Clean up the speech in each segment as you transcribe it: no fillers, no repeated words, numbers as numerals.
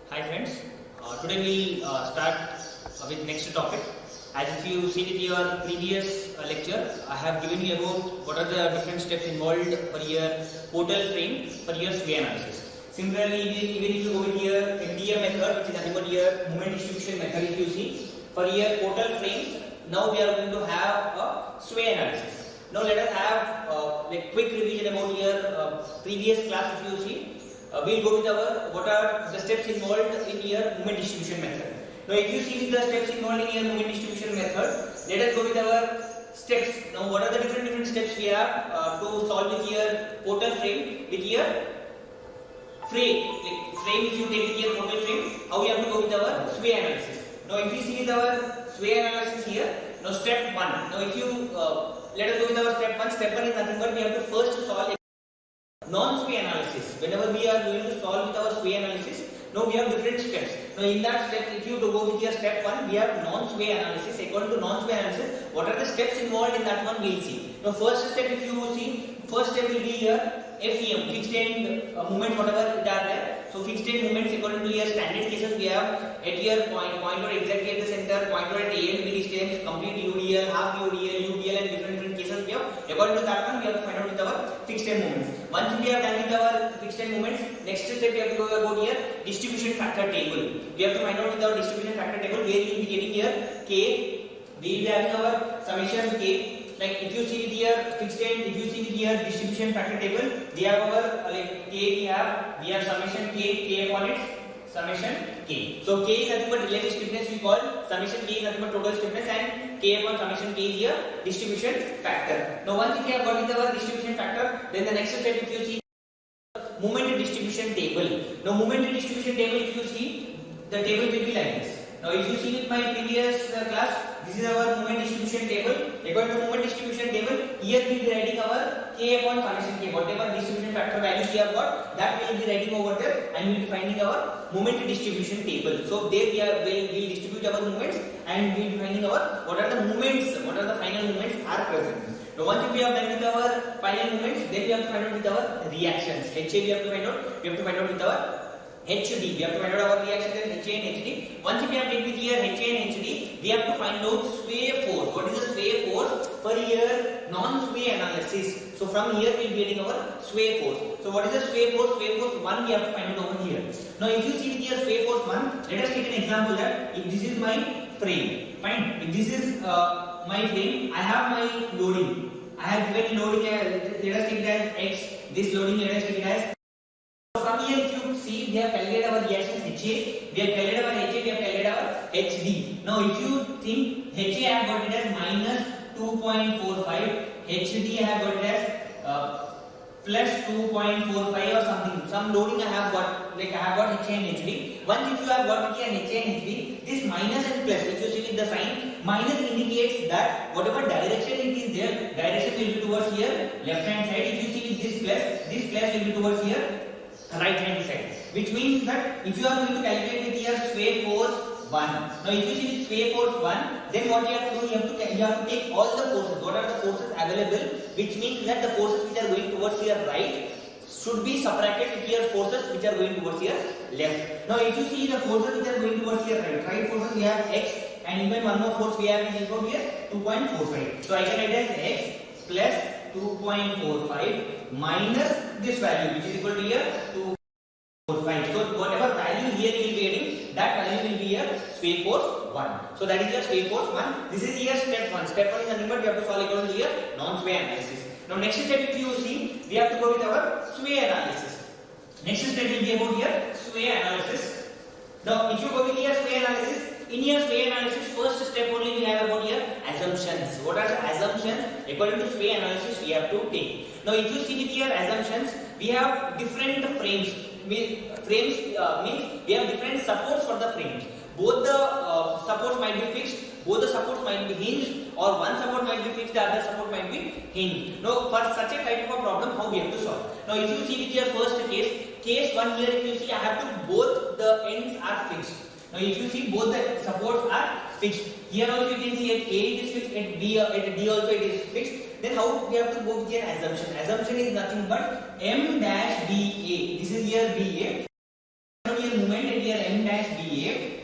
Hi friends, today we start with next topic. As if you see with your previous lecture, I have given you about what are the different steps involved for your portal frame for your sway analysis. Similarly, even if you go with your MDM method, which is nothing but your moment distribution method, if you see for your portal frames, now we are going to have a sway analysis. Now let us have like quick revision about your previous class. If you see. We'll go with our what are the steps involved in your moment distribution method. Now if you see the steps involved in your moment distribution method, let us go with our steps. Now what are the different steps we have to solve with your portal frame, with your frame. Like frame, if you take with your portal frame, how we have to go with our sway analysis. Now if you see with our sway analysis here, now step 1. Now if you let us go with our step 1. Step 1 is nothing but we have to first solve non-sway analysis. Whenever we are going to solve with our sway analysis, now we have different steps. Now in that step, if you to go with your step 1, we have non-sway analysis. According to non-sway analysis, what are the steps involved in that one we will see. Now first step, if you see, first step will be your FEM, fixed end movement, whatever it are there. So fixed end movements according to your standard cases, we have at your pointer exactly at the center, pointer at A and B distance, complete UDL, half UDL, UDL and different cases we have. According to that one, we have to find out with our fixed end movements. Once we have done with our fixed end movements, next step we have to go about here distribution factor table. We have to find out with our distribution factor table where we will be getting here K. We will be having our summation K. Like if you see here fixed end, if you see here distribution factor table, we have our like K. We have summation K upon its summation K. So K is nothing but relative stiffness we call, summation K is nothing but total stiffness, and K upon summation K is here distribution factor. Now once if you have got with our distribution factor, then the next step if you see moment distribution table. Now moment distribution table, if you see, the table will be like this. Now if you see with my previous class, this is our moment distribution table. According to moment distribution table, here we will be writing our K upon summation K. Whatever distribution factor values we have got, that we will be writing over there, and we will be finding our moment distribution table. So there we will distribute our moments, and we will be finding our what are the moments, what are the final moments are present. Now once we have done with our final moments, then we have to find out with our reactions. HA we have to find out. We have to find out with our HD. We have to find out our reactions in HA and HD. Once we have done with here HA and HD, we have to find out sway force. What is the sway force for your non-sway analysis? So from here we will be getting our sway force. So what is the sway force? Sway force 1 we have to find out over here. Now if you see with here sway force 1, let us take an example that if this is my frame, fine. If this is my frame, I have my loading. I have given loading as, let us take it as X. This loading let us take it as. So from here if you see, we have calculated our reactions HA, we have calculated our HA, we have calculated our HD. Now if you think HA I have got it as minus 2.45, HD I have got it as plus 2.45 or something. Some loading I have got, like I have got HA and HD. Once if you have got HA and HD, this minus and plus, if you see with the sign, minus indicates that whatever direction it is there, direction will be towards here, left hand side. If you see with this plus will be towards here, right hand side. Which means that if you are going to calculate with your sway force 1. Now if you see with sway force 1, then what you have to do, you have to take all the forces. What are the forces available? Which means that the forces which are going towards your right should be subtracted with your forces which are going towards your left. Now if you see the forces which are going towards your right forces we have X, and even one more force we have is equal to here 2.45. So I can write as X plus 2.45 minus this value which is equal to here 2.45. So whatever value here you will be getting, that value will be your sway force 1. So that is your sway force 1. This is your step 1. Step 1 is nothing but we have to solve according to your non-sway analysis. Now next step if you see, we have to go with our sway analysis. Next step will be about your sway analysis. Now if you go with your sway analysis, in your sway analysis, first step only we have about your assumptions. What are the assumptions? According to sway analysis, we have to take. Now, if you see with your assumptions, we have different frames. Frames means we have different supports for the frames. Both the supports might be fixed, both the supports might be hinged, or one support might be fixed, the other support might be hinged. Now, for such a type of a problem, how we have to solve? Now, if you see with your first case 1 here, if you see, I have to both the ends are fixed. Now if you see both the supports are fixed. Here also you can see at A it is fixed, at D also it is fixed. Then how we have to go with your assumption? Assumption is nothing but M dash BA. This is here BA. Here moment at here M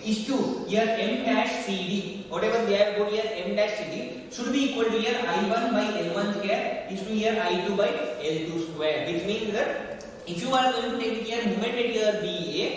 is to here m dash CD, whatever we have got here m dash CD should be equal to here I1 by L1 square is to here I2 by L2 square, which means that if you are going to take here moment at here BA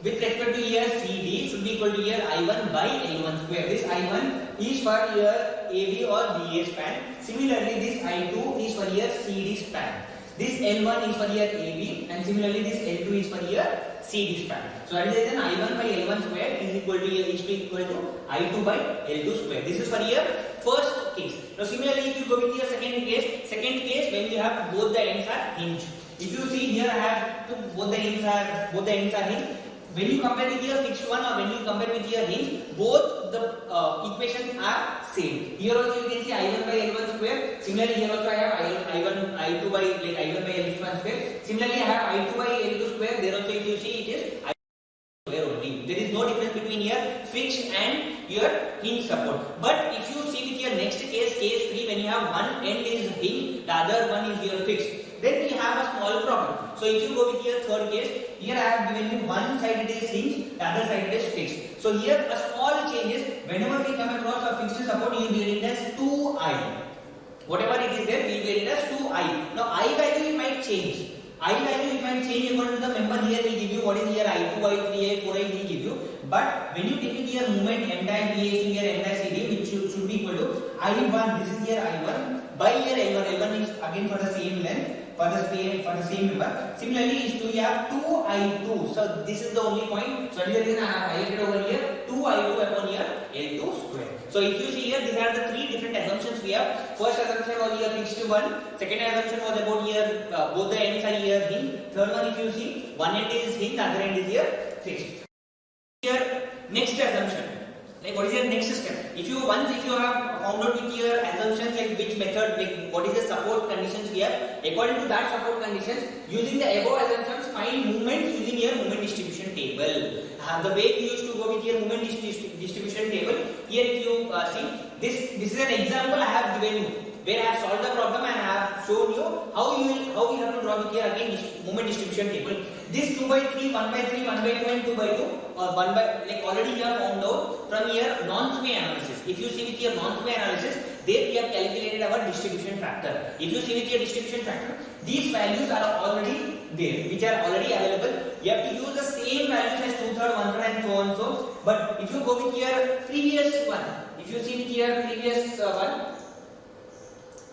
with respect to here CD should be equal to here I1 by L1 square. This I1 is for here AB or BA span. Similarly, this I2 is for here CD span. This L1 is for here AB and similarly this L2 is for here CD span. So that is the reason I1 by L1 square is equal to here is equal to I2 by L2 square. This is for here first case. Now similarly, if you go with your second case when you have both the ends are hinged. If you see here I have both the ends are hinged. When you compare with your fixed one or when you compare with your hinge, both the equations are same. Here also you can see I1 by L1 square. Similarly, here also I have I2 by I1 by L1 square. Similarly, I have I2 by L2 square. There also if you see it is I2 square only. There is no difference between here fixed and your hinge support. But if you see with your next case 3, when you have one end is hinge, the other one is your fixed, then we have a small problem. So if you go with your third case, here I have given you one side it is hinge, the other side it is fixed. So here a small change is whenever we come across a fixed support, you will get it as 2i. Whatever it is there, we will get it as 2i. Now I value it might change. I value it might change according to the member. Here we give you what is here I2, I3, I4, we give you. But when you take it here moment m dash BA is here m dash CD, which should be equal to I1. This is here I1 by here L1. L1 is again for the same length. For the same member. Similarly, is to have 2i2. So this is the only point. So that is the reason I have highlighted over here 2i2 upon here L2 square. So if you see here, these are the three different assumptions we have. First assumption was here fixed one. Second assumption was about here both the ends are here hinged. Third one, if you see, one end is hinged, other end is here fixed. Here next assumption. Like what is your next step? If you have found out with your assumptions like which method, like what is the support conditions we have, according to that support conditions, using the above assumptions, find moments using your moment distribution table. The way we used to go with your moment distribution table, here if you see, this is an example I have given you, where I have solved the problem and I have shown you how you have to draw with here again moment distribution table. This 2 by 3, 1 by 3, 1 by 2 and 2 by 2 or 1 by like already you have found out from here non-sway analysis. If you see with your non-sway analysis, there we have calculated our distribution factor. If you see with your distribution factor, these values are already there, which are already available. You have to use the same values as 2/3, 1/3 and so on so. But if you go with your previous one, if you see with your previous one,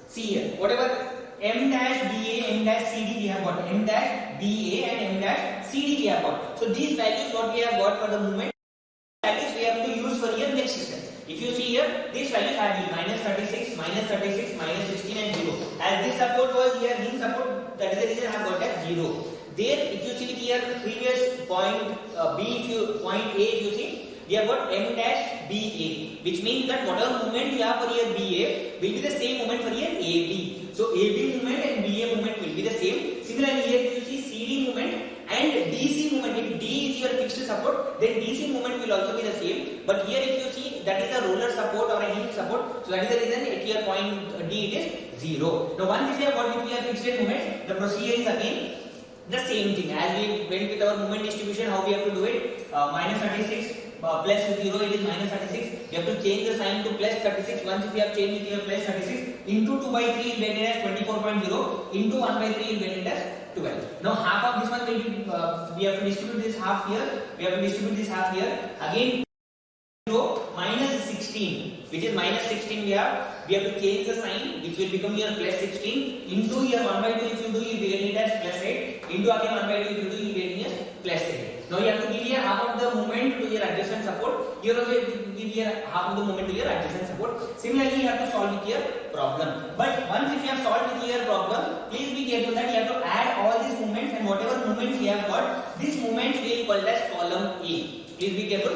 see here, whatever m dash BA, m dash CD we have got, m dash BA and m dash CD we have got. So these values what we have got for the moment, values we have to use for your next system. If you see here, these values have been -36, -36, -16 and 0. As this support was here, hinge support, that is the reason I have got as 0. There, if you see here, previous point point A, if you see, we have got m dash BA, which means that whatever moment you have for your BA will be the same moment for your AB. So AB moment and BA moment will be the same. Similarly, here if you see CD moment and DC moment, if D is your fixed support, then DC moment will also be the same. But here if you see, that is a roller support or a hinge support. So that is the reason at your point D it is 0. Now once we have got with your fixed moment, the procedure is again the same thing as we went with our moment distribution. How we have to do it? -36 plus 0, it is -36. You have to change the sign to plus 36. Once if you have changed it to plus 36 into 2 by 3 you get it as 24.0 into 1 by 3 you get it as 12. Now half of this one will be we have to distribute this half here. We have to distribute this half here. Again -16, which is -16 we have to change the sign, which will become here plus 16 into here 1 by 2 if you do you get it as plus 8 into again 1 by 2 if you do you get it as plus 8. Now you have to give here half of the moment to your adjacent support. Here also you have to give here half of the moment to your adjacent support. Similarly, you have to solve with your problem. But once if you have solved with your problem, please be careful that you have to add all these moments, and whatever moments we have got, these moments will be called as column A. Please be careful.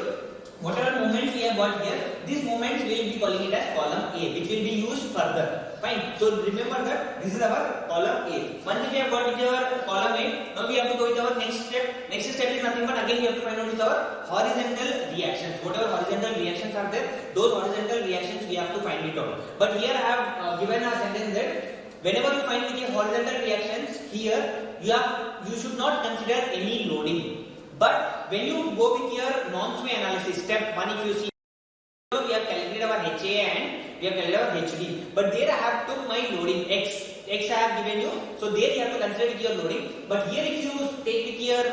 Whatever moments we have got here, these moments will be calling it as column A, which will be used further. Fine. So remember that this is our column A. Once we have got with our column A, now we have to go with our next step. Next step is nothing but again we have to find out with our horizontal reactions. Whatever horizontal reactions are there, those horizontal reactions we have to find it out. But here I have given a sentence that whenever you find with your horizontal reactions, here you should not consider any loading. But when you go with your non-sway analysis, step 1, if you see, we have calculated our HA and we have calculated our HD, but there I have took my loading X I have given you, so there you have to consider with your loading. But here if you take with your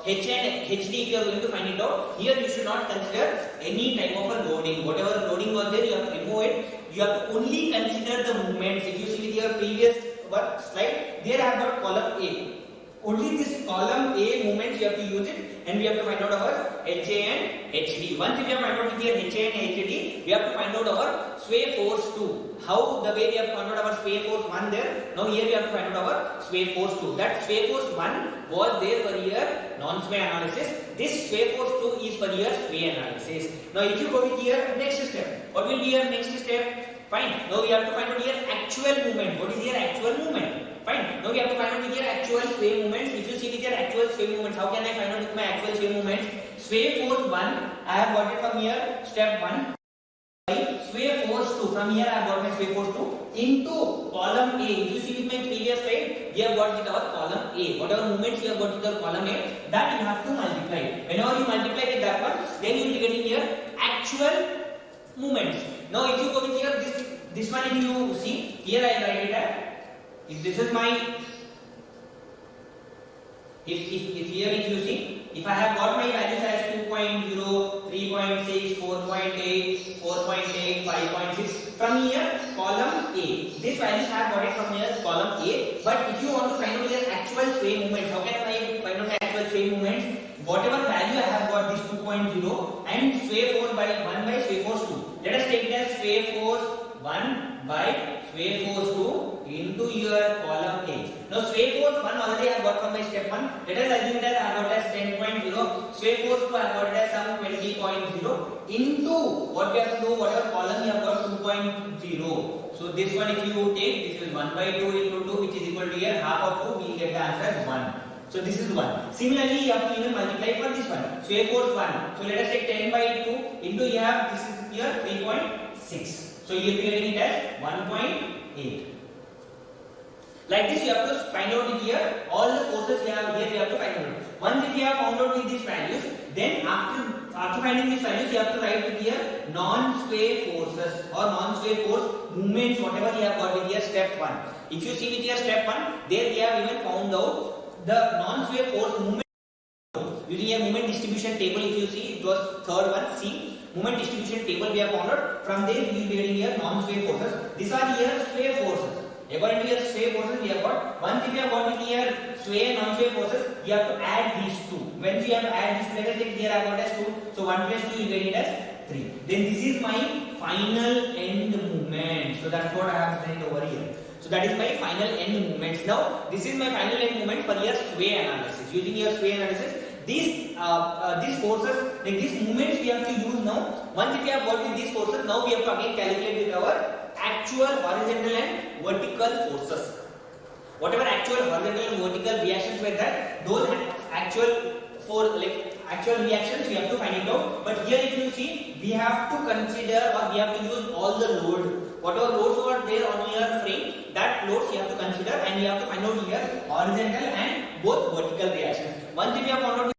H and HD, if you are going to find it out, here you should not consider any type of a loading. Whatever loading was there, you have to remove it. You have to only consider the movements. If you see with your previous slide, there I have got column A. Only this column A movements you have to use it, and we have to find out our HA and HD. Once we have found out with your HA and HD, we have to find out our sway force 2. How the way we have found out our sway force 1 there, now here we have to find out our sway force 2. That sway force 1 was there for your non-sway analysis. This sway force 2 is for your sway analysis. Now if you go with your next step, what will be your next step? Fine. Now we have to find out your actual movement. What is your actual movement? Fine. Now we have to find out with your actual sway movements. If you see with your actual sway movements, how can I find out with my actual sway movements? Sway force 1, I have got it from here, step 1. Sway force 2, from here I have got my sway force 2 into column A. If you see with my previous slide, we have got with our column A. Whatever movements you have got with our column A, that you have to multiply. Whenever you multiply with that one, then you will be getting your actual movements. Now if you go with here, this one, if you see, here I write it at, if this is my, if here if you see, if I have got my values as 2.0, 3.6, 4.8, 4.8, 5.6, from here column A. This values I have got it from here column A. But if you want to find out your actual sway movements, how can I find out my actual sway movements? Whatever value I have got, this 2.0 and sway force by 1 by sway force 2. Let us take it as sway force 1 by sway force 2 into your column A. Now sway force 1 already I have got from my step 1. Let us assume that I have got as 10.0. Sway force 2 I have got it as some 20.0 into what we have to do, whatever column you have got 2.0. So this one if you take, this is 1 by 2 into 2, which is equal to here half of 2, we will get the answer as 1. So this is 1. Similarly, you have to even multiply for this one. Sway force 1. So let us take 10 by 2 into you have, this is here 3.6. So you will be getting it as 1.8. Like this you have to find out with here all the forces you have here, you have to find out. Once if you have found out with these values, then after finding these values you have to write with here non-sway forces or non-sway force movements, whatever you have got with here step 1. If you see with your step 1, there we have even found out the non-sway force movement using a movement distribution table. If you see, it was third one, C, movement distribution table we have found out. From there we will be getting here non-sway forces. These are here sway forces. According to your sway forces we have got, once if you have got here sway and non-sway forces, you have to add these two. When you have to add this, let us take here I have got as 2. So 1 plus 2 you get it as 3. Then this is my final end movement. So that's what I have written over here. So that is my final end movements. Now this is my final end movement for your sway analysis. Using your sway analysis, these forces, like these movements we have to use now. Once if we have got with these forces, now we have to again calculate with our actual horizontal and vertical forces. Whatever actual horizontal and vertical reactions were there, those actual actual reactions we have to find it out. But here if you see, we have to consider or we have to use all the load. Whatever loads are there on your frame, that loads you have to consider, and you have to find out here horizontal and both vertical reactions. Once if you have found out